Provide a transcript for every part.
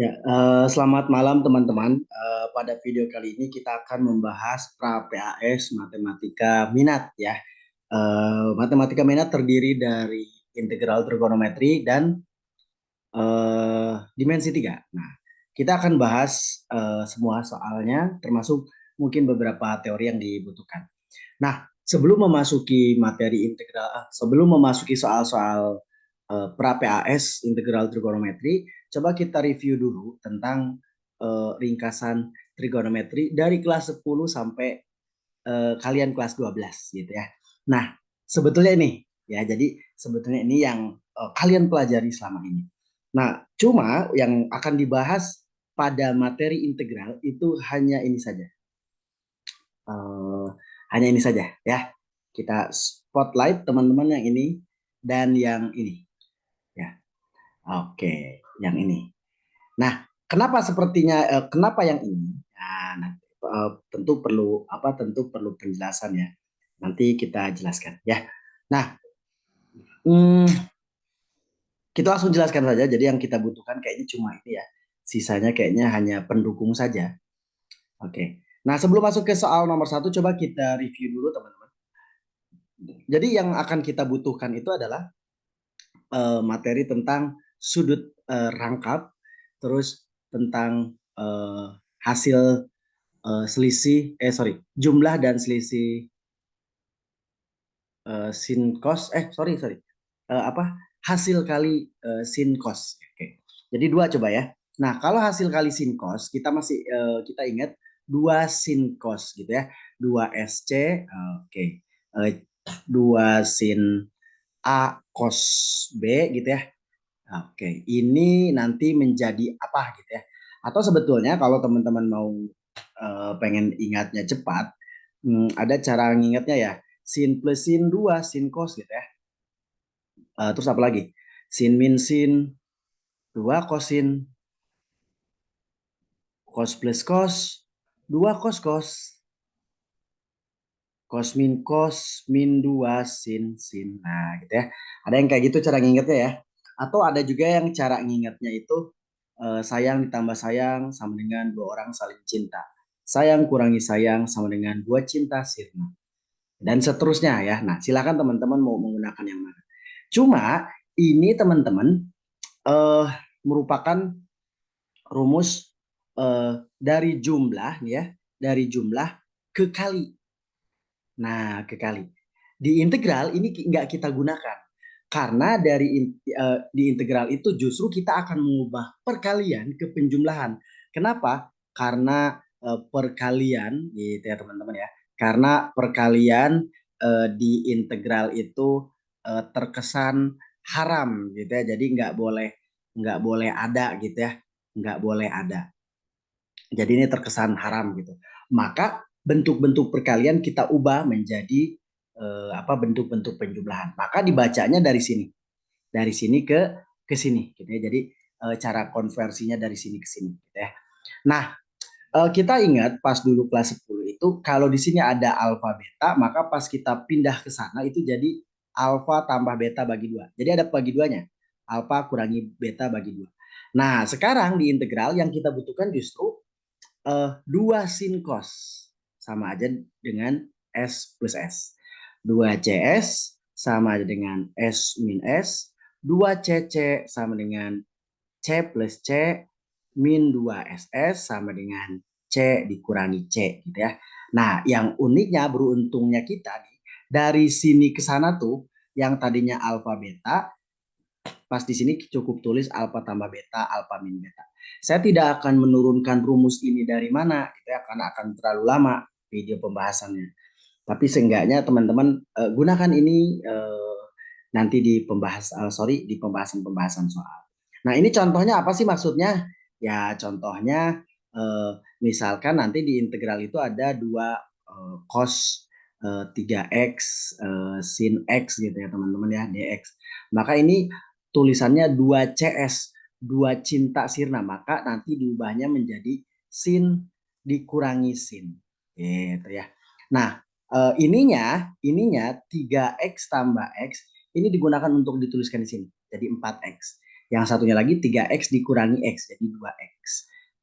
Ya, selamat malam teman-teman. Pada video kali ini kita akan membahas pra PAS matematika minat ya. Matematika minat terdiri dari integral trigonometri dan dimensi 3. Nah, kita akan bahas semua soalnya termasuk mungkin beberapa teori yang dibutuhkan. Nah, sebelum memasuki materi integral, sebelum memasuki soal-soal pra PAS integral trigonometri, coba kita review dulu tentang ringkasan trigonometri dari kelas 10 sampai kalian kelas 12 gitu ya. Nah, sebetulnya ini ya, jadi sebetulnya ini yang kalian pelajari selama ini. Nah, cuma yang akan dibahas pada materi integral itu hanya ini saja. Eh, Hanya ini saja ya. Kita spotlight teman-teman yang ini dan yang ini ya. Oke, yang ini. Nah, kenapa sepertinya kenapa yang ini? Nah, nanti, tentu perlu apa? Tentu perlu penjelasan ya. Nanti kita jelaskan ya. Nah, hmm, kita langsung jelaskan saja. Jadi yang kita butuhkan kayaknya cuma ini ya. Sisanya kayaknya hanya pendukung saja. Oke. Nah, sebelum masuk ke soal nomor satu, coba kita review dulu teman-teman. Jadi yang akan kita butuhkan itu adalah materi tentang sudut rangkap, terus tentang hasil selisih, jumlah dan selisih sin cos, sorry, apa hasil kali sin cos. Oke. Jadi dua coba ya. Nah, kalau hasil kali sin cos, kita masih kita ingat dua sin cos gitu ya, dua SC, oke, Eh, dua sin A cos B gitu ya. Oke, ini nanti menjadi apa gitu ya? Atau sebetulnya kalau teman-teman mau pengen ingatnya cepat, ada cara ngingetnya ya. Sin plus sin 2 sin cos gitu ya. Terus apa lagi? Sin min sin 2 kosin, cos plus cos 2 cos cos, cos min 2 sin sin. Nah, gitu ya. Ada yang kayak gitu cara ngingetnya ya. Atau ada juga yang cara ngingetnya itu sayang ditambah sayang sama dengan dua orang saling cinta. Sayang kurangi sayang sama dengan dua cinta sirna. Dan seterusnya ya. Nah, silakan teman-teman mau menggunakan yang mana. Cuma ini teman-teman eh, merupakan rumus dari jumlah ya, dari jumlah ke kali. Nah, ke kali. Di integral ini nggak kita gunakan. Karena di integral itu justru kita akan mengubah perkalian ke penjumlahan. Kenapa? Karena perkalian gitu ya teman-teman ya. Karena perkalian di integral itu terkesan haram gitu ya. Jadi nggak boleh ada gitu ya. Nggak boleh ada. Jadi ini terkesan haram gitu. Maka bentuk-bentuk perkalian kita ubah menjadi bentuk-bentuk penjumlahan. Maka dibacanya dari sini. Dari sini ke sini gitu ya. Jadi cara konversinya dari sini ke sini gitu ya. Nah, kita ingat pas dulu kelas 10 itu kalau di sini ada alfa beta, maka pas kita pindah ke sana itu jadi alfa tambah beta bagi dua. Jadi ada bagi duanya. Alfa kurangi beta bagi dua. Nah, sekarang di integral yang kita butuhkan justru 2 sin cos sama aja dengan S plus S. 2CS sama aja dengan S min S. 2CC sama dengan C plus C min 2SS sama dengan C dikurangi C gitu ya. Nah, yang uniknya beruntungnya kita nih dari sini ke sana tuh yang tadinya alfa beta pas di sini cukup tulis alfa tambah beta, alfa min beta. Saya tidak akan menurunkan rumus ini dari mana, gitu ya, karena akan terlalu lama video pembahasannya. Tapi seenggaknya teman-teman gunakan ini nanti di pembahasan-pembahasan soal. Nah, ini contohnya apa sih maksudnya? Ya, contohnya misalkan nanti di integral itu ada dua cos 3x sin x gitu ya teman-teman ya, dx. Maka ini tulisannya 2CS, dua cinta sirna, maka nanti diubahnya menjadi sin dikurangi sin. Gitu ya. Nah, ininya 3x tambah x ini digunakan untuk dituliskan di sini. Jadi 4x. Yang satunya lagi 3X dikurangi X, jadi 2X.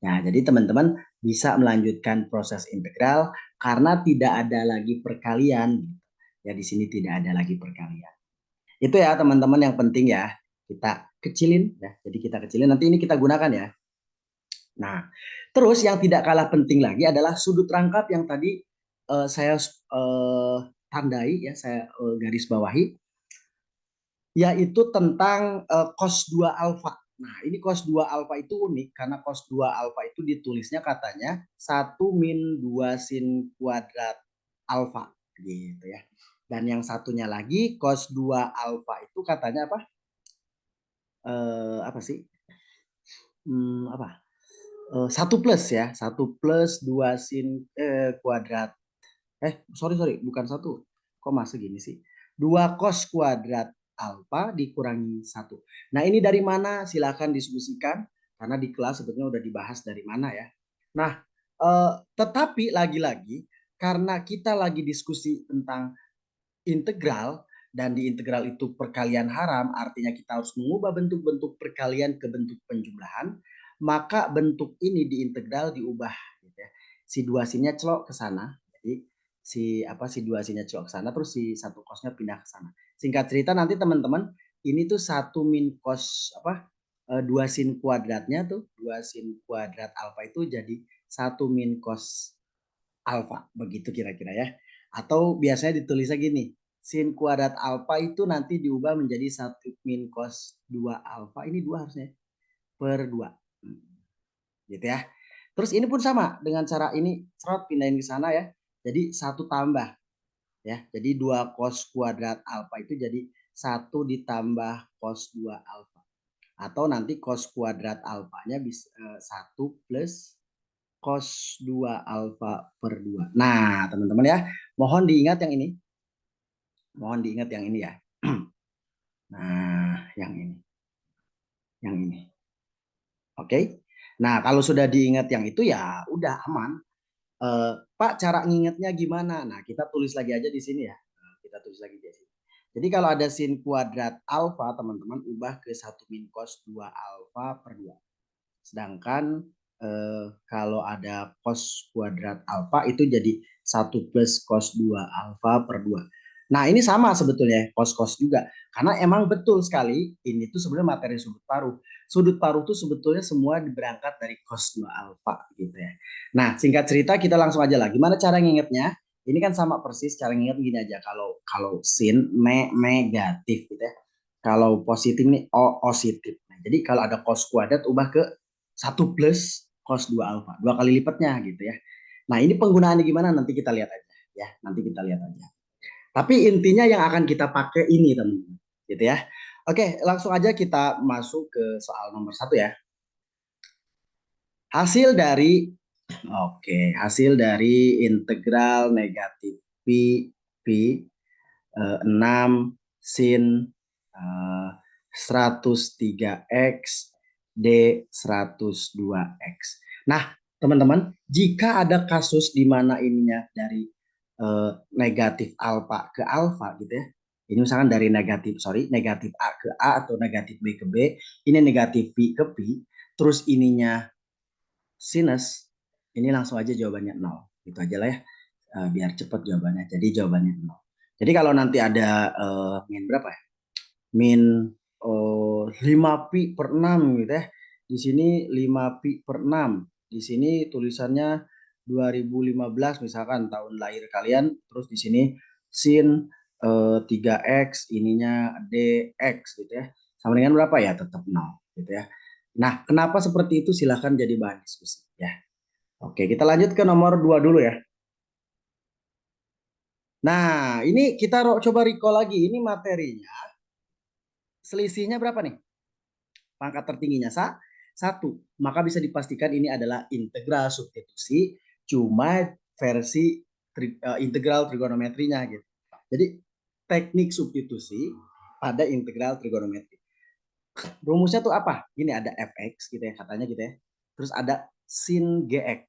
Nah, jadi teman-teman bisa melanjutkan proses integral karena tidak ada lagi perkalian. Ya, di sini tidak ada lagi perkalian. Itu ya teman-teman yang penting ya. Kita kecilin ya. Jadi kita kecilin, nanti ini kita gunakan ya. Nah, terus yang tidak kalah penting lagi adalah sudut rangkap yang tadi saya tandai ya, saya garis bawahi, yaitu tentang cos 2 alfa. Nah, ini cos 2 alfa itu unik karena cos 2 alfa itu ditulisnya katanya 1 min 2 sin kuadrat alfa gitu ya. Dan yang satunya lagi cos 2 alfa itu katanya apa? Apa sih? Apa? 1 plus ya, 1 plus 2 sin kuadrat. Sorry, bukan 1. Kok masuk gini sih? 2 cos kuadrat alfa dikurangi 1. Nah, ini dari mana? Silakan diskusikan karena di kelas sebetulnya udah dibahas dari mana ya. Nah, tetapi lagi-lagi karena kita lagi diskusi tentang integral dan di integral itu perkalian haram, artinya kita harus mengubah bentuk-bentuk perkalian ke bentuk penjumlahan, maka bentuk ini di integral diubah gitu ya. Si dua sinnya celok ke sana. Jadi si dua sinnya celok ke sana, terus si satu cosnya pindah ke sana. Singkat cerita nanti teman-teman, ini tuh 1 min cos apa? 2 sin kuadratnya tuh, 2 sin kuadrat alfa itu jadi 1 min cos alfa, begitu kira-kira ya. Atau biasanya ditulisnya gini, sin kuadrat alfa itu nanti diubah menjadi 1 min cos 2 alfa, ini 2 harusnya, per 2. Gitu ya. Terus ini pun sama, dengan cara ini, serot pindahin ke sana ya. Jadi 1 tambah. Ya, jadi 2 cos kuadrat alfa itu jadi 1 ditambah cos 2 alfa. Atau nanti cos kuadrat alfanya bisa 1 plus cos 2 alfa per 2. Nah, teman-teman ya, mohon diingat yang ini. Mohon diingat yang ini ya. Nah, yang ini. Yang ini. Oke. Nah, kalau sudah diingat yang itu ya udah aman. Pak, cara ngingetnya gimana? Nah, kita tulis lagi aja di sini ya. Kita tulis lagi di sini. Jadi kalau ada sin kuadrat alfa, teman-teman ubah ke 1 min cos 2 alfa per 2. Sedangkan kalau ada cos kuadrat alfa itu jadi 1 plus cos 2 alfa per 2. Nah, ini sama sebetulnya cos-cos juga. Karena emang betul sekali ini tuh sebenarnya materi sudut paruh. Sudut paruh tuh sebetulnya semua berangkat dari cos 2 alfa gitu ya. Nah, singkat cerita kita langsung aja lah. Gimana cara ngingetnya? Ini kan sama persis cara nginget gini aja. Kalau sin negatif gitu ya. Kalau positif nih positif. Nah, jadi kalau ada cos kuadrat ubah ke 1 plus cos 2 alfa. 2 kali lipatnya gitu ya. Nah, ini penggunaannya gimana nanti kita lihat aja ya. Nanti kita lihat aja. Tapi intinya yang akan kita pakai ini teman-teman. Gitu ya. Oke, langsung aja kita masuk ke soal nomor 1 ya. Hasil dari hasil dari integral negatif pi 6 sin 103x D 102x. Nah, teman-teman, jika ada kasus di mana ininya dari negatif alfa ke alfa gitu ya. Ini misalkan dari negatif A ke A atau negatif B ke B, ini negatif Pi ke Pi, terus ininya sinus, ini langsung aja jawabannya 0. Itu aja lah ya, biar cepat jawabannya. Jadi jawabannya 0. Jadi kalau nanti ada min berapa ya? Min 5 pi per 6 gitu ya. Di sini 5 pi per 6. Di sini tulisannya 2015 misalkan tahun lahir kalian, terus di sini sin 3x ininya dx gitu ya. Sama dengan berapa ya? Tetap 0 gitu ya. Nah, kenapa seperti itu? Silahkan jadi bahan diskusi ya. Oke, kita lanjut ke nomor 2 dulu ya. Nah, ini kita coba recall lagi. Ini materinya. Selisihnya berapa nih? Pangkat tertingginya 1. Maka bisa dipastikan ini adalah integral substitusi. Cuma versi integral trigonometrinya gitu. Jadi teknik substitusi pada integral trigonometri. Rumusnya tuh apa? Ini ada fx gitu ya katanya gitu ya. Terus ada sin gx.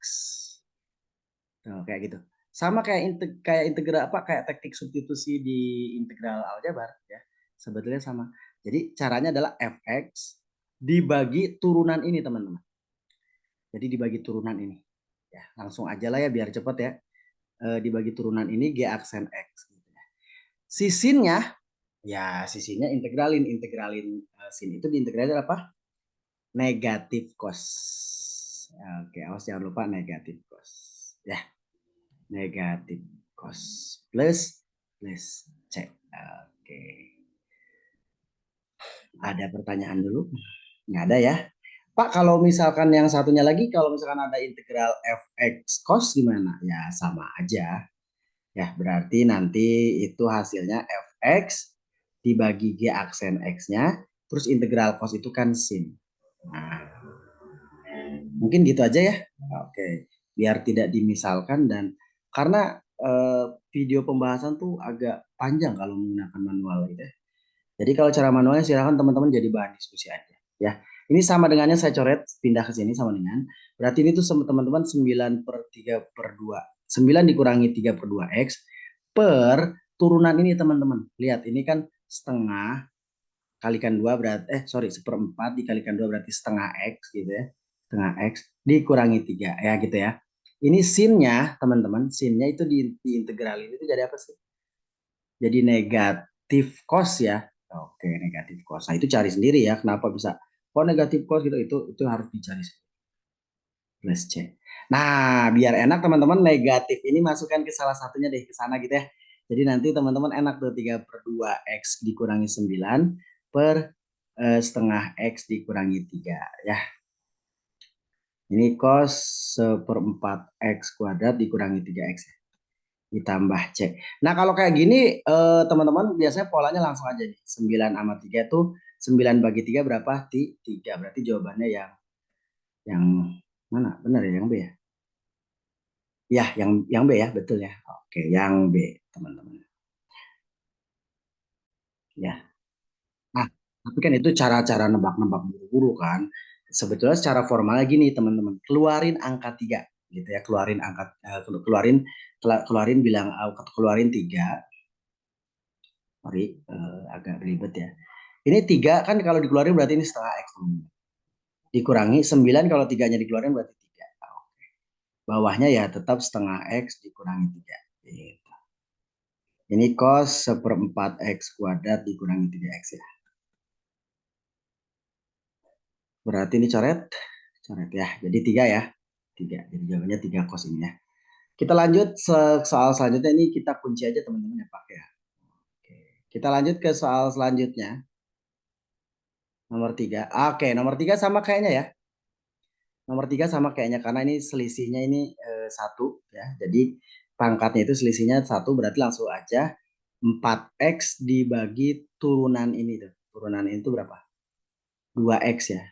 Tuh, kayak gitu. Sama kayak integral apa kayak teknik substitusi di integral aljabar ya. Sebetulnya sama. Jadi caranya adalah fx dibagi turunan ini teman-teman. Jadi dibagi turunan ini. Ya, langsung aja lah ya biar cepat ya. Dibagi turunan ini G aksen X. Sisinnya, ya sisinnya integralin. Integralin sin itu diintegralin apa? Negatif cos. Oke, awas jangan lupa negatif cos. Ya, negatif cos plus C. Oke. Ada pertanyaan dulu? Nggak ada ya. Pak, kalau misalkan yang satunya lagi, kalau misalkan ada integral fx cos gimana? Ya sama aja. Ya berarti nanti itu hasilnya fx dibagi g aksen x-nya, terus integral cos itu kan sin. Nah, mungkin gitu aja ya. Oke, biar tidak dimisalkan dan karena video pembahasan tuh agak panjang kalau menggunakan manual gitu ya. Jadi kalau cara manualnya silakan teman-teman jadi bahan diskusi aja ya. Ini sama dengannya saya coret pindah ke sini sama dengan. Berarti ini tuh teman-teman 9 per 3 per 2. 9 dikurangi 3 per 2 X per turunan ini teman-teman. Lihat ini kan setengah kalikan 2 berarti seperempat dikalikan 2 berarti setengah X gitu ya. Setengah X dikurangi 3 ya gitu ya. Ini sinnya teman-teman, sinnya itu diintegralin itu jadi apa sih? Jadi negatif cos ya. Oke, negatif cos. Nah, itu cari sendiri ya. Kenapa bisa kok negatif cos gitu? Itu harus dicari plus C. Nah, biar enak teman-teman negatif ini masukkan ke salah satunya deh ke sana gitu ya. Jadi nanti teman-teman enak tuh 3 per 2 X dikurangi 9 per setengah X dikurangi 3 ya. Ini cos seperempat X kuadrat dikurangi 3X ya. Ditambah C. Nah, kalau kayak gini teman-teman biasanya polanya langsung aja nih. 9 sama 3 tuh 9 bagi 3 berapa? 3. Berarti jawabannya yang mana? Benar ya, yang B ya? Ya, yang B ya, betul ya. Oke, yang B, teman-teman. Ya. Nah, tapi kan itu cara-cara nebak-nebak buru-buru kan. Sebetulnya secara formalnya gini, teman-teman. Keluarin angka 3 gitu ya, keluarin angka keluarin bilang keluarin 3. Sorry, agak ribet ya. Ini 3 kan kalau dikeluarin berarti ini setengah X. Dikurangi 9 kalau 3-nya dikeluarin berarti 3. Bawahnya ya tetap setengah X dikurangi 3. Gitu. Ini cos seperempat X kuadrat dikurangi 3X ya. Berarti ini coret. Coret ya. Jadi 3 ya. 3. Jadi jawabannya 3 cos ini ya. Kita lanjut soal selanjutnya, ini kita kunci aja teman-teman ya Pak ya. Oke. Kita lanjut ke soal selanjutnya. Nomor 3. Oke, nomor 3 sama kayaknya ya. Nomor 3 sama kayaknya karena ini selisihnya ini 1 ya. Jadi pangkatnya itu selisihnya 1 berarti langsung aja 4X dibagi turunan ini tuh. Turunan itu berapa? 2X ya.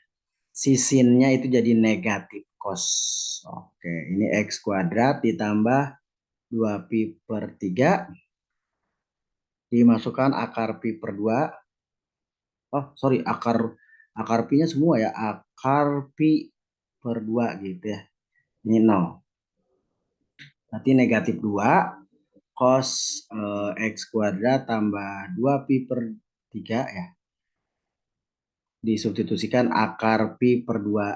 Sisinnya itu jadi negatif cos. Oke, ini X kuadrat ditambah 2pi per 3 dimasukkan akar pi per 2. Oh, sorry, akar pi-nya semua ya. Akar pi per 2 gitu ya. Ini 0. Berarti negatif 2 cos X kuadrat tambah 2 pi per 3 ya. Disubstitusikan akar pi per 2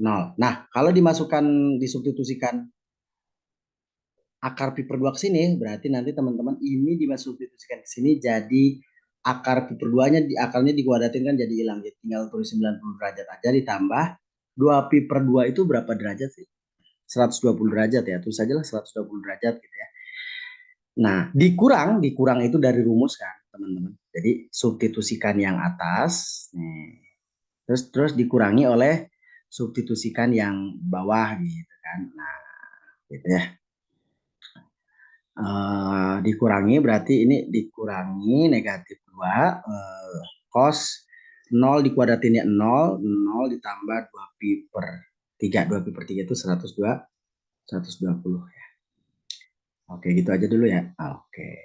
0. Nah, kalau disubstitusikan akar pi per 2 ke sini, berarti nanti teman-teman ini disubstitusikan ke sini jadi akar pi per 2-nya akarnya dikuadratin kan jadi hilang. Jadi tinggal tulis 90 derajat aja ditambah 2 pi per 2 itu berapa derajat sih? 120 derajat ya. Tulis aja lah 120 derajat gitu ya. Nah, dikurang itu dari rumus kan, teman-teman. Jadi substitusikan yang atas, nih. Terus dikurangi oleh substitusikan yang bawah gitu kan. Nah, gitu ya. Dikurangi berarti ini dikurangi negatif 2 cos 0 dikuadratinnya 0 ditambah 2 pi per 3. 2 pi per 3 itu 120 ya. Oke, gitu aja dulu ya. Oke.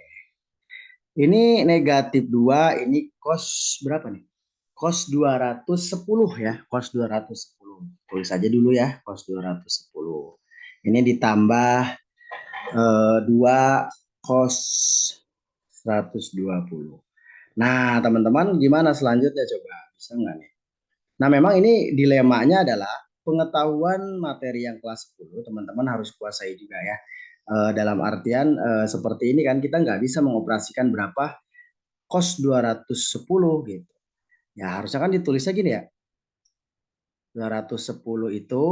Ini negatif 2, ini cos berapa nih? Cos 210 ya, cos 210. Tulis aja dulu ya, cos 210. Ini ditambah 2 cos 120. Nah, teman-teman gimana selanjutnya coba? bisa nggak nih? Nah, memang ini dilemanya adalah pengetahuan materi yang kelas 10 teman-teman harus kuasai juga ya. Dalam artian seperti ini kan kita nggak bisa mengoperasikan berapa cos 210 gitu. Ya harusnya kan ditulisnya gini ya. 210 itu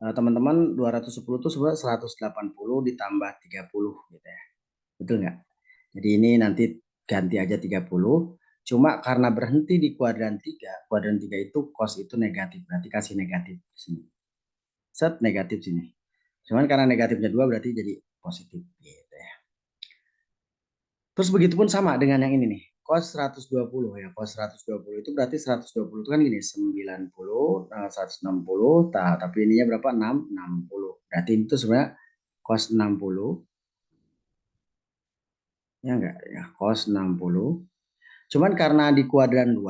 teman-teman 210 itu sebenarnya 180 ditambah 30 gitu ya. Betul nggak? Jadi ini nanti ganti aja 30. Cuma karena berhenti di kuadran 3 itu cos itu negatif. Berarti kasih negatif di sini. Set negatif sini. Cuman karena negatifnya 2 berarti jadi positif gitu ya. Terus begitupun sama dengan yang ini nih. Cos 120 ya. Cos 120 itu berarti 120 itu kan gini 90, 160, tapi ininya berapa? 6, 60. Berarti itu sebenarnya cos 60 ya enggak ya, cos 60. Cuman karena di kuadran 2,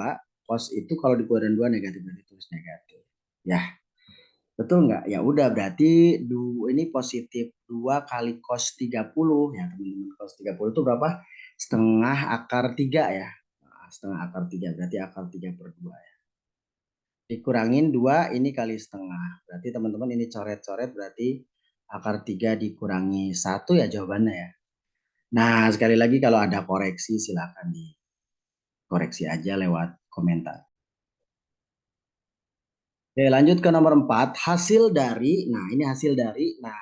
cos itu kalau di kuadran 2 negatif berarti tulis negatif. Ya, betul nggak? Ya udah berarti ini positif 2 kali cos 30 ya teman-teman. Cos 30 itu berapa? Setengah akar 3 ya. Nah, setengah akar 3 berarti akar 3 per 2 ya. Dikurangin 2 ini kali setengah. Berarti teman-teman ini coret-coret berarti akar 3 dikurangi 1 ya jawabannya ya. Nah, sekali lagi kalau ada koreksi silakan dikoreksi aja lewat komentar. Oke, lanjut ke nomor 4. Hasil dari, nah ini hasil dari, nah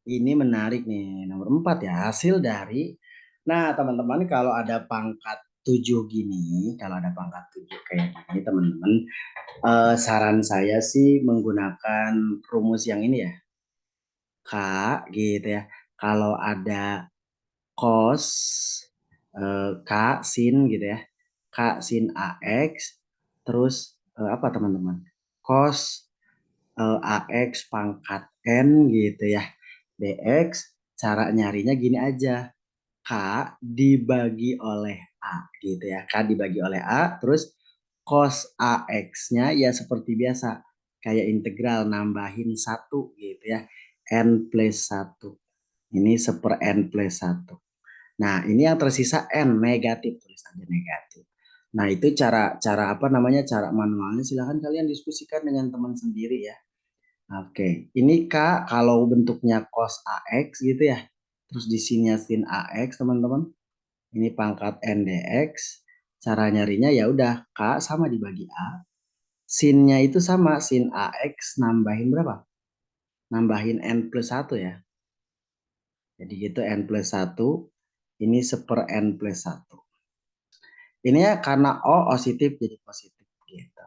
ini menarik nih. Nomor 4 ya, hasil dari. Nah teman-teman kalau ada pangkat 7 gini, kalau ada pangkat 7 kayak gini teman-teman, saran saya sih menggunakan rumus yang ini ya. K gitu ya. Kalau ada cos, K sin gitu ya. K sin AX, terus apa teman-teman? Cos AX pangkat N gitu ya. DX cara nyarinya gini aja. K dibagi oleh A gitu ya. K dibagi oleh A terus cos AX-nya ya seperti biasa. Kayak integral nambahin 1 gitu ya. N plus 1. Ini seper N plus 1. Nah ini yang tersisa N negatif. Tulis aja negatif. Nah itu cara cara apa namanya cara manualnya silahkan kalian diskusikan dengan teman sendiri ya. Oke, ini K kalau bentuknya cos AX gitu ya. Terus di sini sin AX teman-teman. Ini pangkat NDX. Cara nyarinya ya udah K sama dibagi A. Sinnya itu sama sin AX nambahin berapa? Nambahin N plus 1 ya. Jadi gitu N plus 1. Ini seper N plus 1. Ini ya karena O positif jadi positif gitu.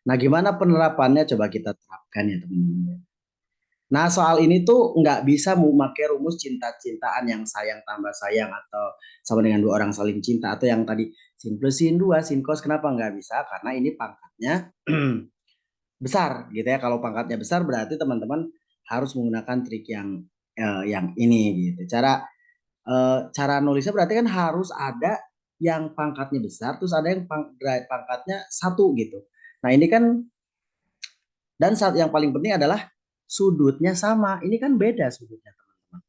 Nah gimana penerapannya coba kita terapkan ya teman-teman. Nah, soal ini tuh nggak bisa memakai rumus cinta-cintaan yang sayang tambah sayang atau sama dengan dua orang saling cinta atau yang tadi sin plus sin 2 sin cos kenapa nggak bisa? Karena ini pangkatnya besar gitu ya. Kalau pangkatnya besar berarti teman-teman harus menggunakan trik yang ini gitu. Cara nulisnya berarti kan harus ada yang pangkatnya besar terus ada yang pangkatnya satu gitu. Nah, ini kan dan saat yang paling penting adalah sudutnya sama. Ini kan beda sudutnya teman-teman.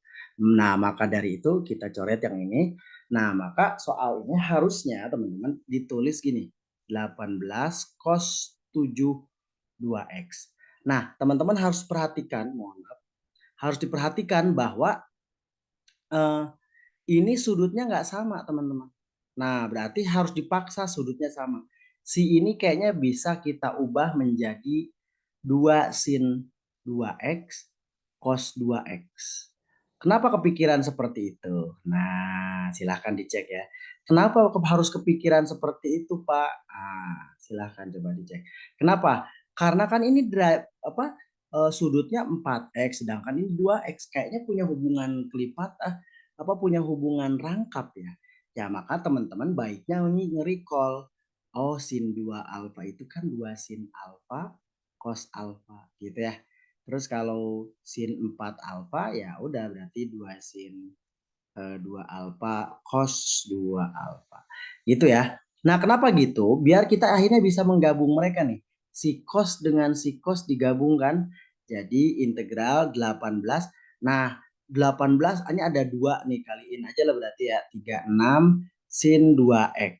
Nah maka dari itu kita coret yang ini. Nah maka soal ini harusnya teman-teman ditulis gini. 18 cos 72x. Nah teman-teman harus perhatikan, mohon maaf. Harus diperhatikan bahwa eh, ini sudutnya nggak sama teman-teman. Nah berarti harus dipaksa sudutnya sama. Si ini kayaknya bisa kita ubah menjadi 2 sin 2x cos 2x. Kenapa kepikiran seperti itu? Nah, silahkan dicek ya. Kenapa harus kepikiran seperti itu, Pak? Silahkan coba dicek. Kenapa? Karena kan ini sudutnya 4x, sedangkan ini 2x. Kayaknya punya hubungan kelipat, punya hubungan rangkap ya. Ya, maka teman-teman baiknya ini nge-recall. Oh, sin 2 alfa itu kan 2 sin alfa cos alfa gitu ya. Terus kalau sin 4 alfa ya udah berarti 2 sin 2 alfa cos 2 alfa. Gitu ya. Nah, kenapa gitu? Biar kita akhirnya bisa menggabung mereka nih. Si cos dengan si cos digabungkan jadi integral 18. Nah, 18 ini ada 2 nih kaliin aja lah berarti ya 36 sin 2x.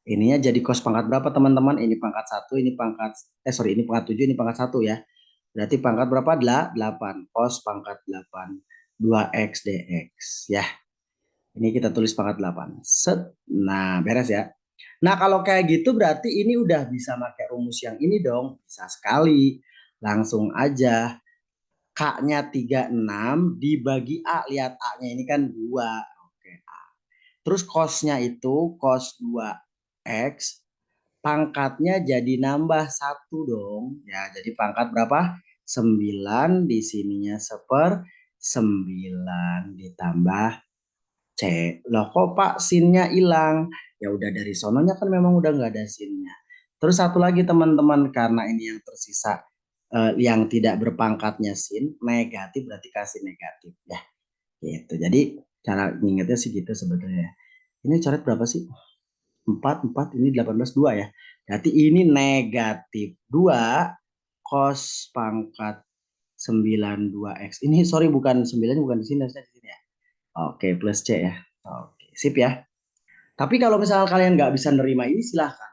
Ininya jadi cos pangkat berapa teman-teman? Ini pangkat 1, ini pangkat ini pangkat 7, ini pangkat 1 ya. Berarti pangkat berapa? 8. Cos pangkat 8 2x dx ya. Ini kita tulis pangkat 8. Set. Nah, beres ya. Nah, kalau kayak gitu berarti ini udah bisa pakai rumus yang ini dong. Bisa sekali. Langsung aja. K-nya 36 dibagi A. Lihat A-nya ini kan 2. Oke, A. Terus cos-nya itu cos 2x. Pangkatnya jadi nambah 1 dong. Ya, jadi pangkat berapa? 9 di sininya 1/9 ditambah C. Loh kok Pak sinnya hilang? Ya udah dari sononya kan memang udah nggak ada sinnya. Terus satu lagi teman-teman, karena ini yang tersisa yang tidak berpangkatnya sin, negatif berarti kasih negatif ya. Gitu. Jadi cara ingatnya sih gitu sebetulnya. Ini coret berapa sih? 4 ini 18 2 ya. Berarti ini negatif 2 cos pangkat 92x. Ini sorry bukan 9 bukan di sini, di sini ya. Oke, plus C ya. Oke, sip ya. Tapi kalau misalnya kalian nggak bisa nerima ini silahkan.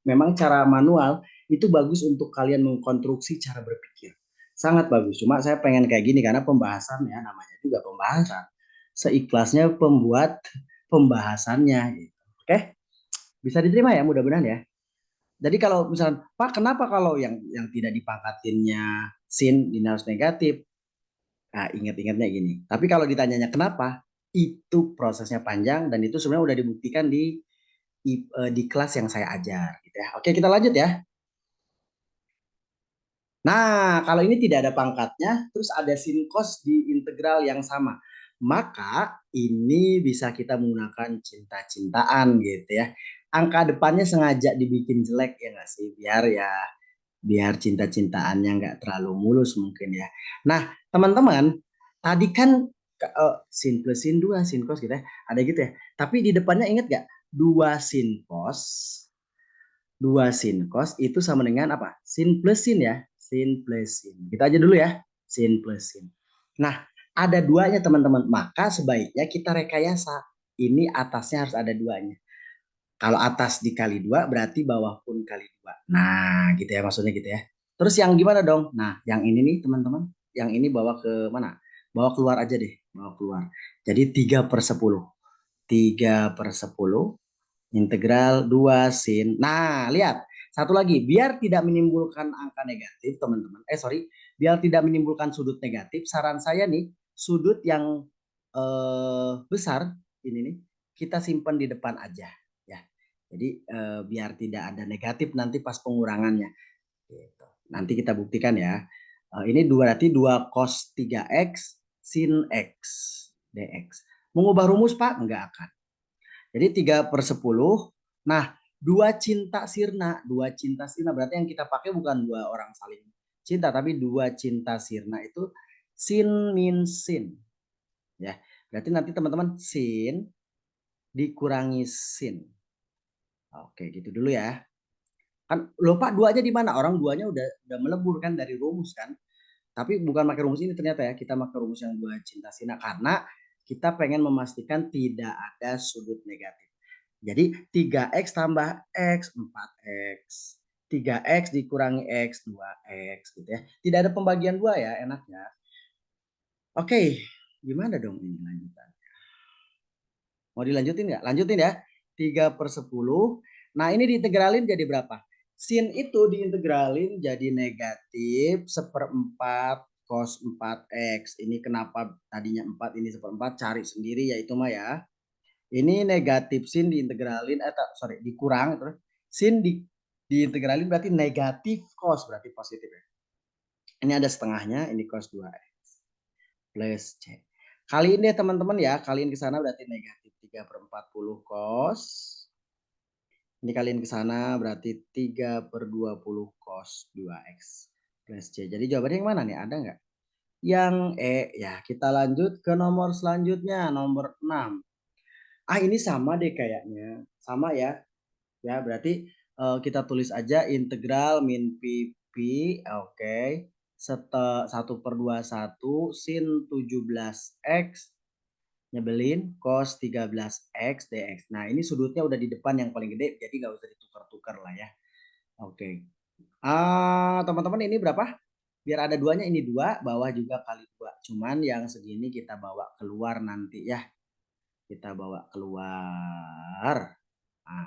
Memang cara manual itu bagus untuk kalian mengkonstruksi cara berpikir. Sangat bagus. Cuma saya pengen kayak gini karena pembahasan ya namanya juga pembahasan. Seikhlasnya pembuat pembahasannya gitu. Oke? Bisa diterima ya mudah-mudahan ya. Jadi kalau misalnya Pak kenapa kalau yang tidak dipangkatinnya sin ini harus negatif? Nah, ingat-ingatnya gini. Tapi kalau ditanyanya kenapa, itu prosesnya panjang dan itu sebenarnya udah dibuktikan di kelas yang saya ajar gitu ya. Oke, kita lanjut ya. Nah, kalau ini tidak ada pangkatnya, terus ada sin cos di integral yang sama. Maka ini bisa kita menggunakan cinta-cintaan gitu ya. Angka depannya sengaja dibikin jelek ya nggak sih? Biar cinta-cintaannya nggak terlalu mulus mungkin ya. Nah, teman-teman, tadi kan sin plus sin 2 sin cos gitu ya. Ada gitu ya. Tapi di depannya ingat nggak? 2 sin cos itu sama dengan apa? Sin plus sin ya. Sin plus sin. Kita aja dulu ya. Sin plus sin. Nah, ada duanya teman-teman. Maka sebaiknya kita rekayasa. Ini atasnya harus ada duanya. Kalau atas dikali 2 berarti bawah pun kali 2. Nah, gitu ya maksudnya gitu ya. Terus yang gimana dong? Nah, yang ini nih teman-teman. Yang ini bawa ke mana? Bawa keluar aja deh. Bawa keluar. Jadi 3/10. 3/10 integral 2 sin. Nah, lihat. Satu lagi, biar tidak menimbulkan angka negatif, teman-teman. Biar tidak menimbulkan sudut negatif, saran saya nih, sudut yang besar ini nih, kita simpan di depan aja, ya. Jadi biar tidak ada negatif nanti pas pengurangannya. Gitu. Nanti kita buktikan ya. Ini berarti 2 cos 3x sin x dx. Mengubah rumus Pak? Enggak akan. Jadi 3/10. Nah, dua cinta sirna. Dua cinta sirna berarti yang kita pakai bukan dua orang saling cinta, tapi dua cinta sirna itu sin min sin. Ya, berarti nanti teman-teman sin dikurangi sin. Oke, gitu dulu ya. Kan lupa duanya di mana? Orang duanya udah melebur kan dari rumus kan. Tapi bukan pakai rumus ini ternyata ya. Kita pakai rumus yang dua cinta sirna karena kita pengen memastikan tidak ada sudut negatif. Jadi 3x tambah x 4x. 3x dikurangi x 2x gitu ya. Tidak ada pembagian 2 ya enaknya. Oke, gimana dong ini lanjutan? Mau dilanjutin nggak? Lanjutin ya. 3/10. Nah ini diintegralin jadi berapa? Sin itu diintegralin jadi negatif 1/4 cos 4x. Ini kenapa tadinya 4 ini 1/4 cari sendiri ya itu mah ya. Ini negatif sin diintegralin dikurang terus sin diintegralin berarti negatif cos berarti positif ya. Ini ada setengahnya, ini cos 2x plus c. Kaliin deh teman-teman ya, kaliin ke sana berarti negatif 3/40 cos. Ini kaliin ke sana berarti 3/20 cos 2x plus c. Jadi jawabannya yang mana nih? Ada nggak? Yang E ya. Kita lanjut ke nomor selanjutnya, nomor 6. Ini sama deh kayaknya. Sama ya. Ya, berarti kita tulis aja integral min pi pi, oke. 1/21 sin 17x Nyebelin cos 13x dx. Nah, ini sudutnya udah di depan yang paling gede, jadi nggak usah ditukar-tukar lah ya. Oke. Teman-teman ini berapa? Biar ada duanya, ini 2, bawah juga kali 2. Cuman yang segini kita bawa keluar nanti ya. Kita bawa keluar.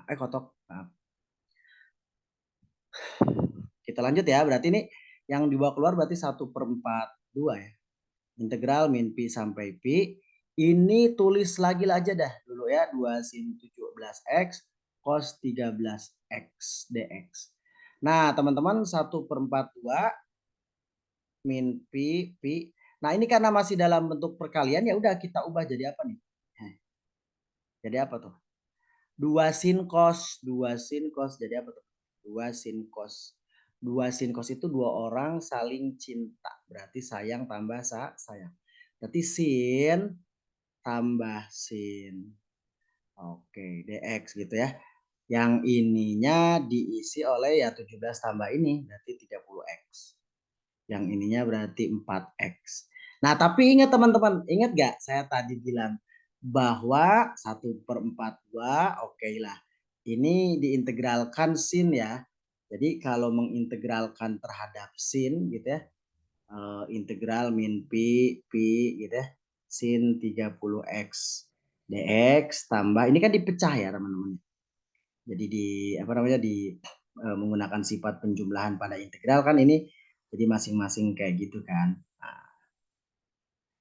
Kotok. Maaf. Kita lanjut ya. Berarti ini yang dibawa keluar berarti 1/4 2 ya. Integral min pi sampai pi. Ini tulis lagi aja dah dulu ya. 2 sin 17x cos 13x dx. Nah, teman-teman 1/2 min pi pi. Nah, ini karena masih dalam bentuk perkalian ya udah kita ubah jadi apa nih? Jadi apa tuh? 2 sin cos, 2 sin cos jadi apa tuh? 2 sin cos. 2 sin cos itu dua orang saling cinta. Berarti sayang tambah sayang. Berarti sin tambah sin. Oke, dx gitu ya. Yang ininya diisi oleh ya 17 tambah ini berarti 30x. Yang ininya berarti 4x. Nah, tapi ingat teman-teman, ingat gak saya tadi bilang bahwa 1/4 2, oke lah. Ini diintegralkan sin ya. Jadi kalau mengintegralkan terhadap sin gitu ya, integral min pi gitu ya, sin 30x dx tambah, ini kan dipecah ya teman-teman. Jadi di apa namanya menggunakan sifat penjumlahan pada integral kan ini, jadi masing-masing kayak gitu kan.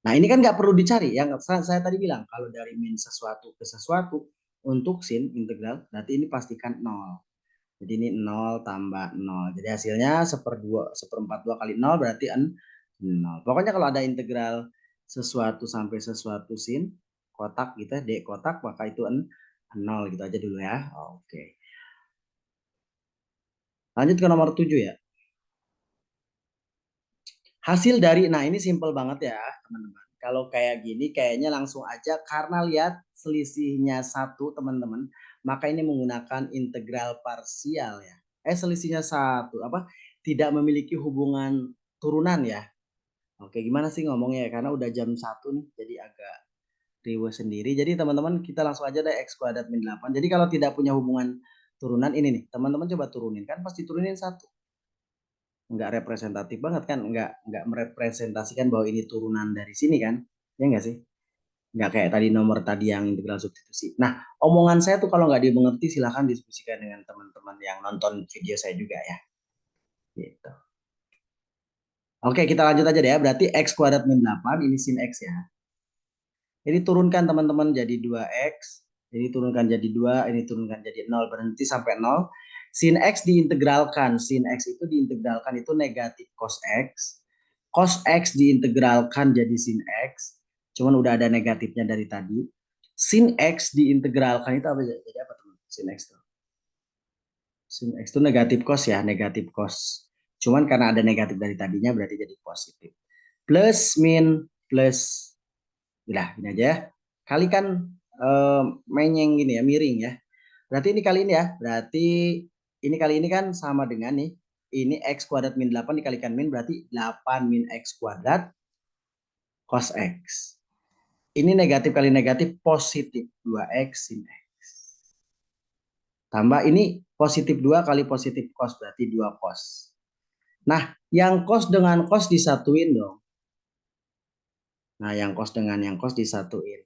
Nah, ini kan nggak perlu dicari. Yang saya tadi bilang kalau dari min sesuatu ke sesuatu untuk sin integral berarti ini pastikan 0. Jadi ini 0 tambah 0. Jadi hasilnya 1/4 2 kali 0 berarti 0. Pokoknya kalau ada integral sesuatu sampai sesuatu sin kotak gitu ya, d kotak, maka itu 0 gitu aja dulu ya. Oke. Lanjut ke nomor 7 ya. Hasil dari, nah ini simple banget ya teman-teman. Kalau kayak gini kayaknya langsung aja karena lihat selisihnya 1 teman-teman. Maka ini menggunakan integral parsial ya. Selisihnya 1 apa? Tidak memiliki hubungan turunan ya. Oke, gimana sih ngomongnya ya? Karena udah jam 1 nih jadi agak riweh sendiri. Jadi teman-teman kita langsung aja deh x kuadrat min 8. Jadi kalau tidak punya hubungan turunan ini nih, teman-teman coba turunin, kan pasti turunin 1. Nggak representatif banget kan, nggak merepresentasikan bahwa ini turunan dari sini kan, ya nggak sih? Nggak kayak tadi nomor tadi yang integral substitusi. Nah, omongan saya tuh kalau nggak dimengerti silahkan diskusikan dengan teman-teman yang nonton video saya juga ya, gitu. Oke, kita lanjut aja deh ya. Berarti x kuadrat min 8 ini sin x ya. Jadi turunkan teman-teman jadi 2x, jadi turunkan jadi 2, ini turunkan jadi 0, berhenti sampai 0. Sin x diintegralkan, sin x itu diintegralkan itu negatif cos x. Cos x diintegralkan jadi sin x, cuman udah ada negatifnya dari tadi. Sin x diintegralkan itu apa jadi apa teman? Sin x tuh. Sin x itu negatif cos ya, negatif cos. Cuman karena ada negatif dari tadinya berarti jadi positif. Plus min plus. Nah, ini aja ya. Kalikan menyeng gini ya, miring ya. Berarti ini kali ini ya. Berarti ini kali ini kan sama dengan nih. Ini x kuadrat min 8 dikalikan min berarti 8 min x kuadrat cos x. Ini negatif kali negatif positif 2x sin x. Tambah ini positif 2 kali positif cos berarti 2 cos. Nah, yang cos dengan cos disatuin dong. Nah, yang cos dengan yang cos disatuin.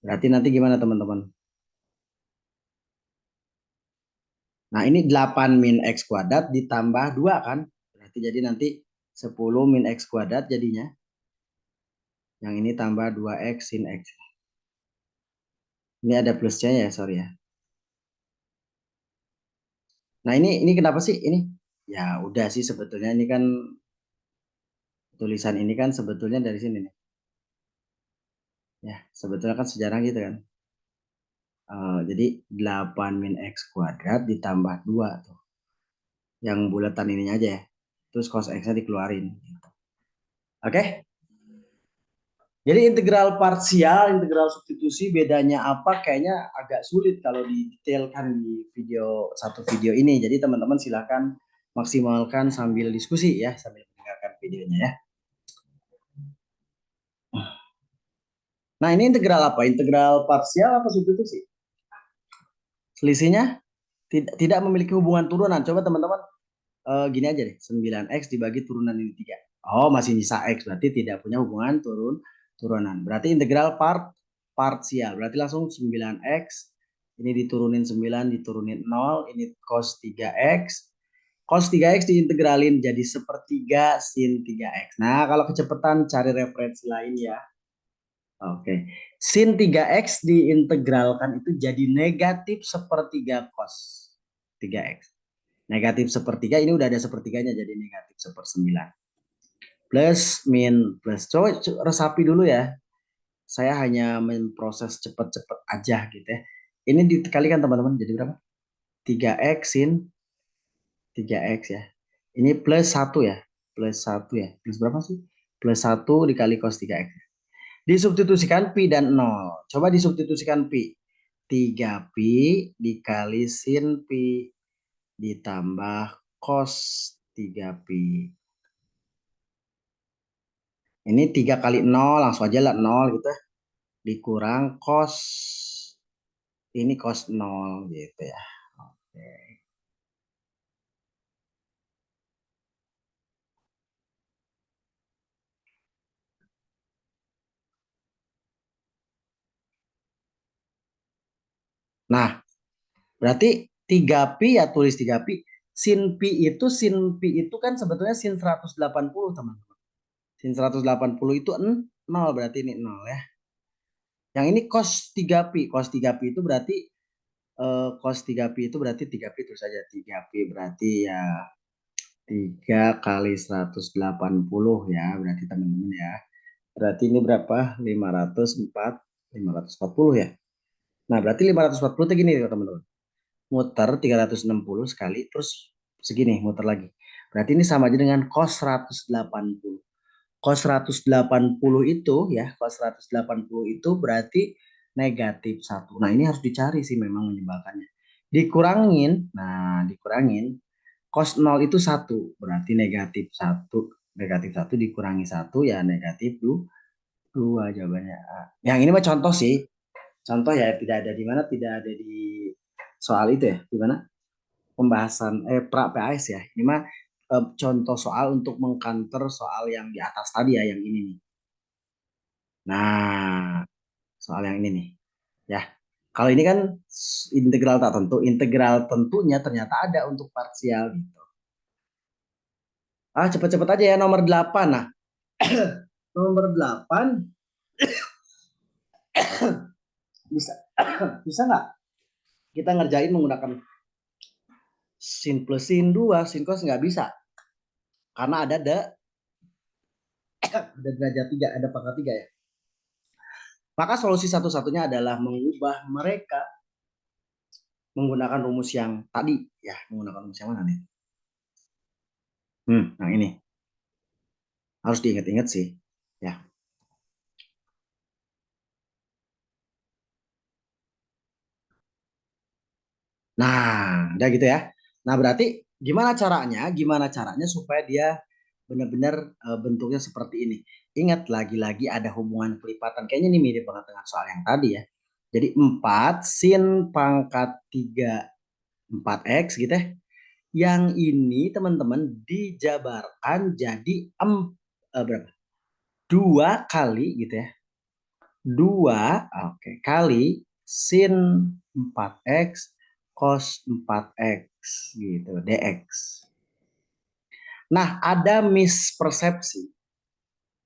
Berarti nanti gimana teman-teman? Nah, ini 8 min x kuadrat ditambah 2 kan? Berarti jadi nanti 10 min x kuadrat jadinya. Yang ini tambah 2x sin x. Ini ada plusnya ya, sorry ya. Nah, ini kenapa sih ini? Ya udah sih sebetulnya ini kan tulisan ini kan sebetulnya dari sini nih. Ya, sebetulnya kan sejarah gitu kan. Jadi 8 min x kuadrat ditambah 2 tuh. Yang bulatan ininya aja ya. Terus cos x-nya dikeluarin. Oke? Jadi integral parsial, integral substitusi bedanya apa? Kayaknya agak sulit kalau didetailkan di satu video ini. Jadi teman-teman silakan maksimalkan sambil diskusi ya, sambil mendengarkan videonya ya. Nah, ini integral apa? Integral parsial apa substitusi? Selisihnya tidak memiliki hubungan turunan. Coba teman-teman gini aja deh, 9x dibagi turunan ini 3. Oh, masih sisa x, berarti tidak punya hubungan turunan. Berarti integral parsial. Berarti langsung 9x ini diturunin 9 diturunin 0, ini cos 3x. Cos 3x diintegralin jadi sepertiga sin 3x. Nah, kalau kecepatan cari referensi lain ya. Oke. Sin 3x diintegralkan itu jadi negatif sepertiga cos 3x. Negatif sepertiga ini udah ada sepertiganya jadi negatif sepersembilan. Plus min plus. Coba resapi dulu ya. Saya hanya memproses cepet-cepet aja gitu ya. Ini dikalikan teman-teman jadi berapa? 3x sin 3x ya. Ini plus 1 ya. Plus 1 ya. Plus berapa sih? Plus 1 dikali cos 3x. Disubstitusikan pi dan 0. Coba disubstitusikan pi. 3pi dikali sin pi ditambah cos 3pi. Ini 3 kali 0 langsung aja lah 0 gitu ya. Dikurang cos. Ini cos 0 gitu ya. Oke. Nah, berarti 3pi ya tulis 3pi. Sin pi itu kan sebetulnya sin 180 teman-teman. Sin 180 itu 0 berarti ini 0 ya. Yang ini cos 3pi. Cos 3pi itu berarti cos 3pi itu berarti 3pi terus saja. 3pi berarti ya 3 kali 180 ya berarti teman-teman ya. Berarti ini berapa? 540 ya. Nah, berarti 540 itu gini teman-teman. Muter 360 sekali terus segini muter lagi. Berarti ini sama aja dengan cos 180. Cos 180 itu ya, cos 180 itu berarti negatif 1. Nah, ini harus dicari sih memang menyebalkannya. Dikurangin, nah dikurangin cos 0 itu 1, berarti negatif 1. Negatif 1 dikurangi 1 ya negatif 2 jawabannya A. Yang ini mah contoh sih. Contoh ya tidak ada di mana, tidak ada di soal itu ya. Di mana? Pembahasan pra PAS ya. Ini mah contoh soal untuk mengcounter soal yang di atas tadi ya, yang ini nih. Nah, soal yang ini nih. Ya. Kalau ini kan integral tak tentu, integral tentunya ternyata ada untuk parsial gitu. Ah, cepet-cepet aja ya nomor 8. Nah, nomor 8 bisa bisa nggak kita ngerjain menggunakan sin plus sin 2, sin cos nggak bisa. Karena ada derajat 3, ada pangkat 3 ya. Maka solusi satu-satunya adalah mengubah mereka menggunakan rumus yang tadi ya, menggunakan rumus yang mana nih? Nah ini harus diingat-ingat sih ya. Nah, udah gitu ya. Nah, berarti gimana caranya? Gimana caranya supaya dia benar-benar bentuknya seperti ini? Ingat lagi-lagi ada hubungan kelipatan. Kayaknya ini mirip banget dengan soal yang tadi ya. Jadi 4 sin pangkat 3 4x gitu ya. Yang ini teman-teman dijabarkan jadi berapa? 2 kali gitu ya. 2 oke, kali sin 4x cos 4x gitu dx. Nah, ada mispersepsi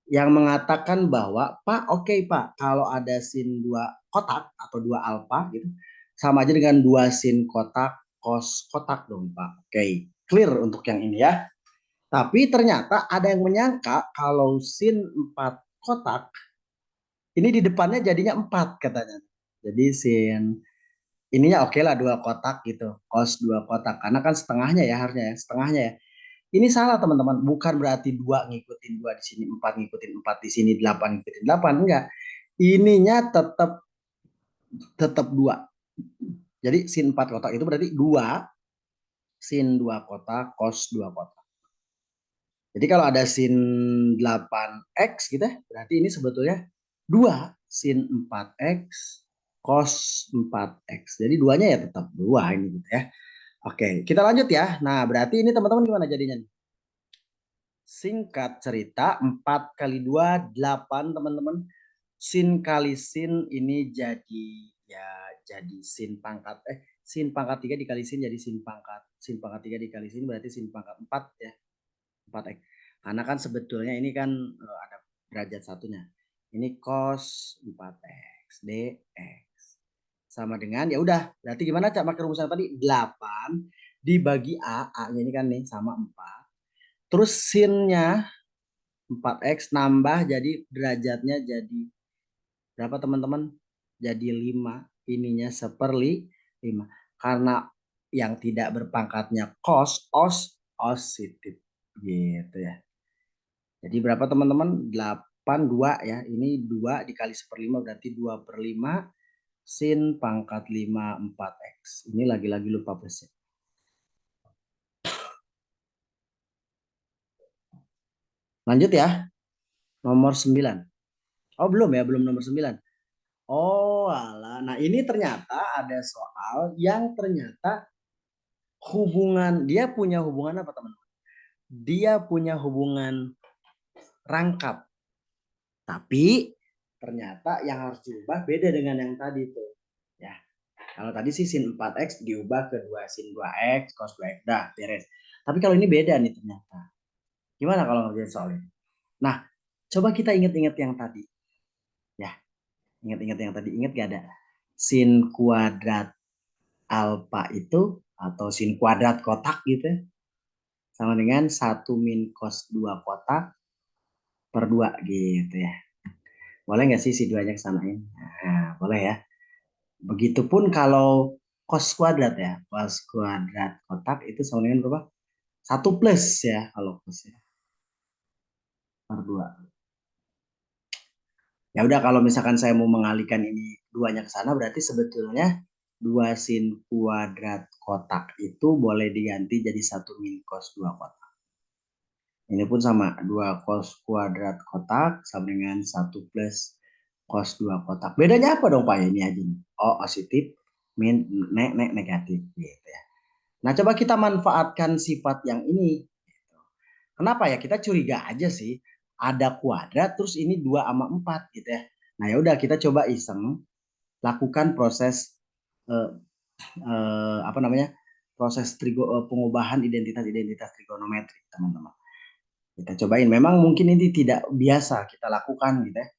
yang mengatakan bahwa Pak, oke Pak, kalau ada sin 2 kotak atau 2 alfa gitu sama aja dengan 2 sin kotak cos kotak dong Pak. Oke, clear untuk yang ini ya. Tapi ternyata ada yang menyangka kalau sin 4 kotak ini di depannya jadinya 4 katanya. Jadi sin ininya oke lah 2 kotak gitu. Cos 2 kotak. Karena kan setengahnya ya harusnya ya. Setengahnya ya. Ini salah teman-teman. Bukan berarti 2 ngikutin 2 di sini. 4 ngikutin 4 di sini. 8 ngikutin 8. Enggak. Ininya tetap tetap 2. Jadi sin 4 kotak itu berarti 2 sin 2 kotak cos 2 kotak. Jadi kalau ada sin 8x gitu ya. Berarti ini sebetulnya 2 sin 4x cos 4x. Jadi duanya ya tetap 2 ini gitu ya. Oke, kita lanjut ya. Nah, berarti ini teman-teman gimana jadinya? Singkat cerita, 4 kali 2, 8 teman-teman. Sin kali sin ini jadi ya jadi sin pangkat sin pangkat 3 dikali sin jadi sin pangkat 3 dikali sin berarti sin pangkat 4 ya. 4x. Karena kan sebetulnya ini kan ada derajat satunya. Ini cos 4x dx sama dengan ya udah berarti gimana cak pakai rumusan tadi 8 dibagi a-nya ini kan nih sama 4 terus sinnya 4x nambah jadi derajatnya jadi berapa teman-teman jadi 5 ininya 1/5 karena yang tidak berpangkatnya cos positif gitu ya. Jadi berapa teman-teman? 8 2 ya. Ini 2 dikali 1/5 berarti 2/5 sin pangkat 5 4x. Ini lagi-lagi lupa plus ya. Lanjut ya. Nomor 9. Oh, belum ya, belum nomor 9. Oh, alah. Nah, ini ternyata ada soal yang ternyata dia punya hubungan apa, teman-teman? Dia punya hubungan rangkap. Tapi ternyata yang harus diubah beda dengan yang tadi tuh. Ya. Kalau tadi sih sin 4x diubah ke 2 sin 2x cos 2x dah beres. Tapi kalau ini beda nih ternyata. Gimana kalau ngerjain soal ini? Nah, coba kita ingat-ingat yang tadi. Ya, ingat-ingat yang tadi. Ingat gak ada sin kuadrat alfa itu atau sin kuadrat kotak gitu ya, sama dengan 1 min cos 2 kotak per 2 gitu ya. Boleh nggak sih si duanya kesanain? Nah, boleh ya. Begitupun kalau cos kuadrat ya. Cos kuadrat kotak itu sama dengan berapa? 1 plus ya kalau cos ya. Per 2. Ya udah kalau misalkan saya mau mengalihkan ini duanya ke sana berarti sebetulnya 2 sin kuadrat kotak itu boleh diganti jadi 1 min cos 2 kotak. Ini pun sama, 2 cos kuadrat kotak sama dengan 1 plus cos 2 kotak. Bedanya apa dong Pak ini aja nih? Oh, positif, min, negatif gitu ya. Nah, coba kita manfaatkan sifat yang ini. Kenapa ya? Kita curiga aja sih. Ada kuadrat terus ini 2 sama 4 gitu ya. Nah, ya udah kita coba iseng lakukan proses eh, apa namanya? Proses pengubahan identitas trigonometri, teman-teman. Kita cobain. Memang mungkin ini tidak biasa kita lakukan gitu ya.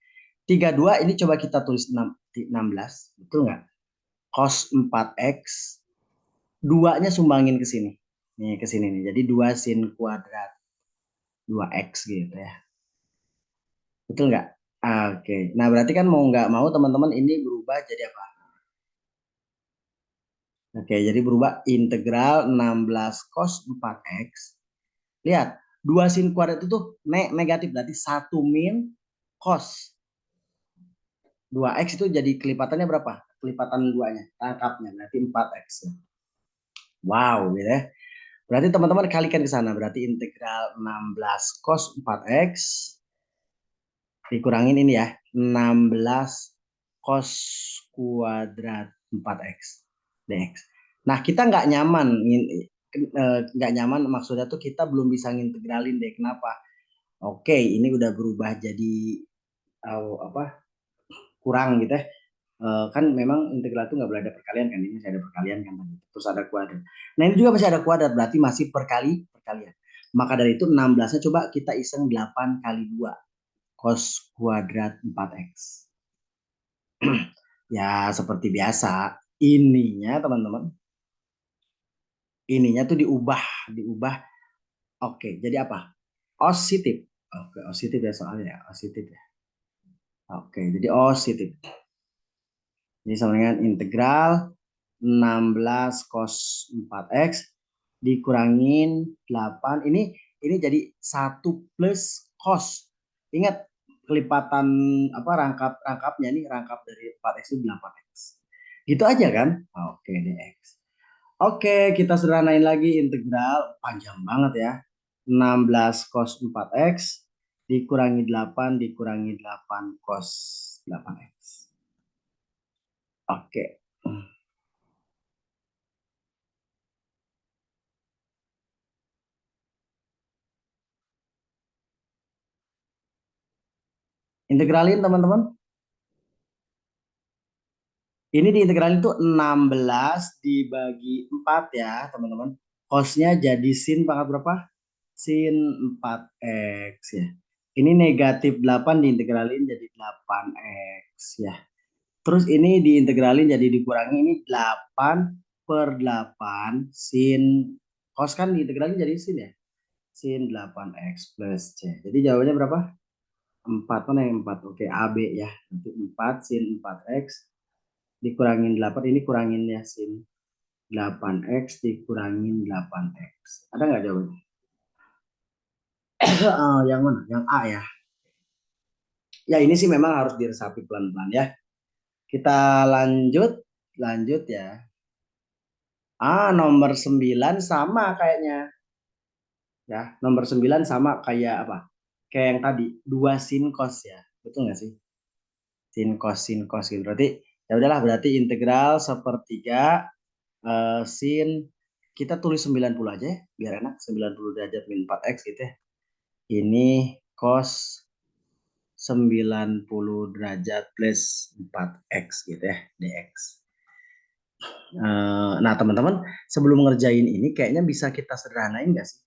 32 ini coba kita tulis 16, betul nggak? Cos 4x, 2-nya sumbangin ke sini. Nih ke sini nih. Jadi 2 sin kuadrat 2x gitu ya. Betul nggak? Oke. Nah, berarti kan mau nggak mau teman-teman ini berubah jadi apa? Oke, jadi berubah integral 16 cos 4x. Lihat, 2 sin kuadrat itu tuh negatif berarti 1 min cos 2x itu jadi kelipatannya berapa? Kelipatan 2-nya, rangkapnya berarti 4x. Wow, gitu ya. Berarti teman-teman kalikan ke sana, berarti integral 16 cos 4x dikurangin ini ya, 16 cos kuadrat 4x dx. Nah, kita nggak nyaman maksudnya tuh kita belum bisa ngintegralin deh. Kenapa? Oke, ini udah berubah jadi apa? Kurang gitu ya. Kan memang integral itu nggak boleh ada perkalian kan, ini masih ada perkalian kan tadi, terus ada kuadrat. Nah ini juga masih ada kuadrat berarti masih perkalian. Maka dari itu 16-nya coba kita iseng 8 kali 2 cos kuadrat 4x. Ya seperti biasa ininya teman-teman, ininya tuh diubah. Oke, jadi apa? Positif. Oke, positif ya soalnya ya, positif ya. Oke, jadi positif. Jadi sama dengan integral 16 cos 4x dikurangin 8. Ini jadi 1 plus cos. Ingat kelipatan apa rangkapnya nih, rangkap dari 4x itu 8x. Gitu aja kan? Oke, dx. Oke, kita sederhanain lagi integral panjang banget ya. 16 cos 4x dikurangi 8 cos 8x. Oke. Integralin teman-teman. Ini diintegralin tuh 16 dibagi 4 ya teman-teman. Cosnya jadi sin pangkat berapa? Sin 4x ya. Ini negatif 8 diintegralin jadi 8x ya. Terus ini diintegralin jadi dikurangi ini 8 per 8 sin. Cos kan diintegralin jadi sin ya. Sin 8x plus C. Jadi jawabannya berapa? 4. Mana yang 4? Oke, AB ya. Nanti 4 sin 4x dikurangin 8. Ini kurangin ya sin 8x dikurangin 8x. Ada nggak jawabannya? Yang mana? Yang A ya. Ya ini sih memang harus diresapi pelan-pelan ya. Kita lanjut. Lanjut ya. Nomor 9 sama kayaknya. Ya, nomor 9 sama kayak apa? Kayak yang tadi, 2 sin cos ya. Betul nggak sih? Sin cos gitu. Berarti ya udahlah, berarti integral sepertiga sin kita tulis 90 aja ya, biar enak. 90 derajat min 4x gitu ya. Ini cos 90 derajat plus 4x gitu ya, dx. Nah, teman-teman, sebelum ngerjain ini kayaknya bisa kita sederhanain nggak sih?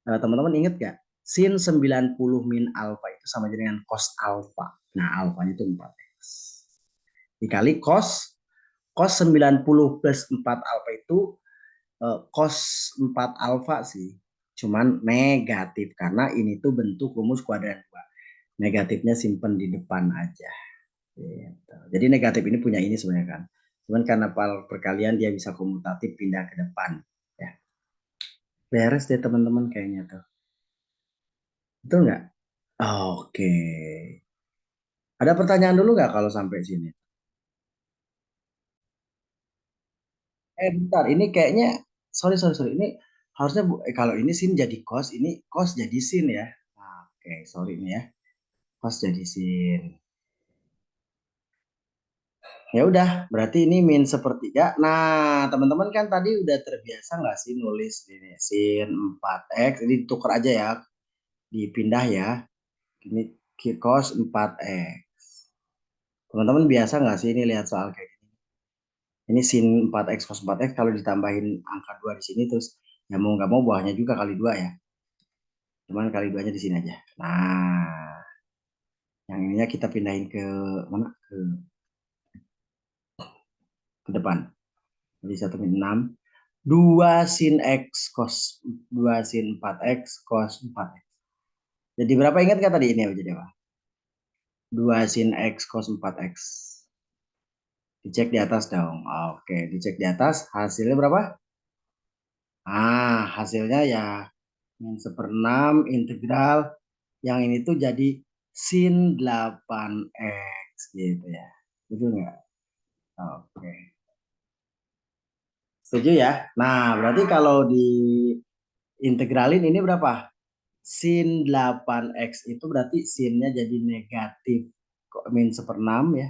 Teman-teman inget gak? Sin 90 min alfa itu sama aja dengan cos alfa. Nah, alfanya itu 4x. Dikali cos 90 plus 4 alfa itu cos 4 alfa sih. Cuman negatif karena ini tuh bentuk rumus kuadran 2. Negatifnya simpen di depan aja. Gitu. Jadi negatif ini punya ini sebenarnya kan. Cuman karena perkalian dia bisa komutatif pindah ke depan. Ya. Beres deh teman-teman kayaknya tuh. Betul nggak? Oke. Ada pertanyaan dulu nggak kalau sampai sini? Bentar, ini kayaknya sorry. Ini harusnya kalau ini sin jadi cos, ini cos jadi sin ya. Nah, oke, sorry ini ya. Cos jadi sin. Ya udah, berarti ini min sepertiga. Nah, teman-teman kan tadi udah terbiasa nggak sih nulis ini sin 4x. Ini ditukar aja ya, dipindah ya. Ini cos 4x. Teman-teman biasa nggak sih ini lihat soal kayak gini? Ini sin 4x cos 4x kalau ditambahin angka 2 di sini terus ya mau nggak mau buahnya juga kali 2 ya. Cuman kali 2-nya di sini aja. Nah, yang ininya kita pindahin ke mana? Ke depan. Jadi 1/6. 2 sin x cos 2 sin 4x cos 4x. Jadi berapa, ingat nggak tadi ini jadi apa? 2 sin x cos 4x. Dicek di atas dong. Oke, dicek di atas. Hasilnya berapa? Hasilnya ya min 1/6 integral yang ini tuh jadi sin 8x gitu ya. Betul nggak? Oke. Setuju ya? Nah, berarti kalau di integralin ini berapa? Sin 8x itu berarti sinnya jadi negatif. Kok min 1/6 ya?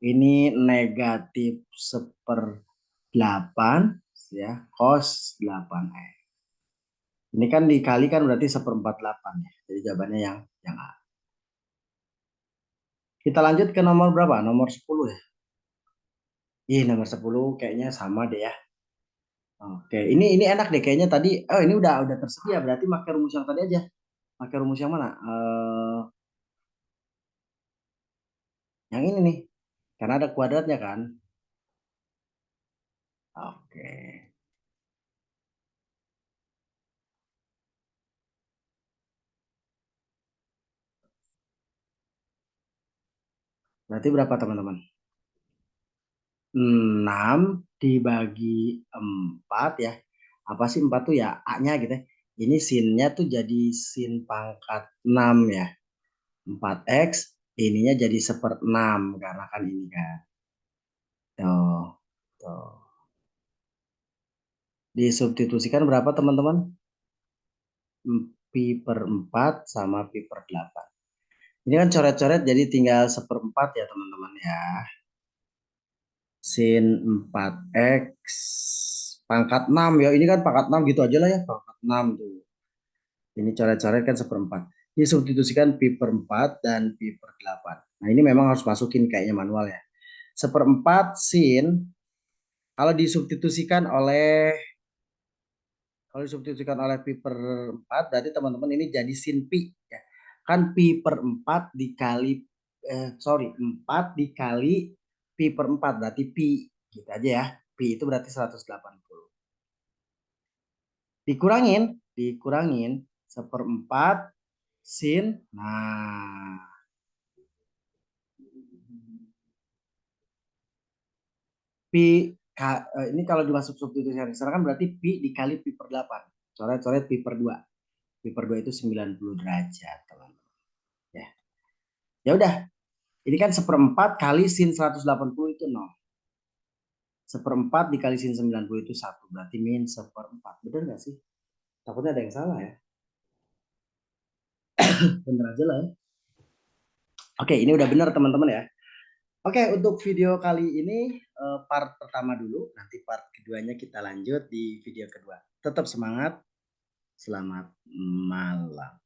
Ini negatif 1/8 ya, cos 8x. Ini kan dikali kan berarti 1/48 ya. Jadi jawabannya yang A. Kita lanjut ke nomor berapa? Nomor 10 ya. Ih, nomor 10 kayaknya sama deh ya. Oke, ini enak deh kayaknya tadi. Oh, ini udah tersedia, berarti pakai rumus yang tadi aja. Pakai rumus yang mana? Yang ini nih. Karena ada kuadratnya kan. Oke. Berarti berapa teman-teman? 6 dibagi 4 ya. Apa sih 4 tuh ya? A-nya gitu ya. Ini sinnya tuh jadi sin pangkat 6 ya. 4x ininya jadi 1/6 karena kan ini kan. Tuh, tuh. Disubstitusikan berapa teman-teman? Pi per 4 sama pi per 8. Ini kan coret-coret jadi tinggal 1/4 ya teman-teman ya. Sin 4x pangkat 6 ya. Ini kan pangkat 6 gitu aja lah ya. Pangkat 6 tuh. Ini coret-coret kan 1/4. Disubstitusikan pi per 4 dan pi per 8. Nah ini memang harus masukin kayaknya manual ya. 1/4 sin kalau disubstitusikan oleh pi per 4 berarti teman-teman ini jadi sin pi ya. Kan pi per 4 dikali 4 dikali pi per 4 berarti pi gitu aja ya. Pi itu berarti 180. Dikurangin 1/4 sin. Nah, ini kalau dimasuk substitusi yang sekarang kan berarti pi dikali pi per 8. Coret-coret pi per 2. Pi per 2 itu 90 derajat, teman-teman. Ya. Ya udah, ini kan 1/4 kali sin 180 itu 0. 1/4 dikali sin 90 itu 1. Berarti min 1/4. Bener nggak sih? Takutnya ada yang salah ya. Bener aja lah ya. Oke, ini udah bener teman-teman ya. Oke, untuk video kali ini part pertama dulu. Nanti part keduanya kita lanjut di video kedua. Tetap semangat. Selamat malam.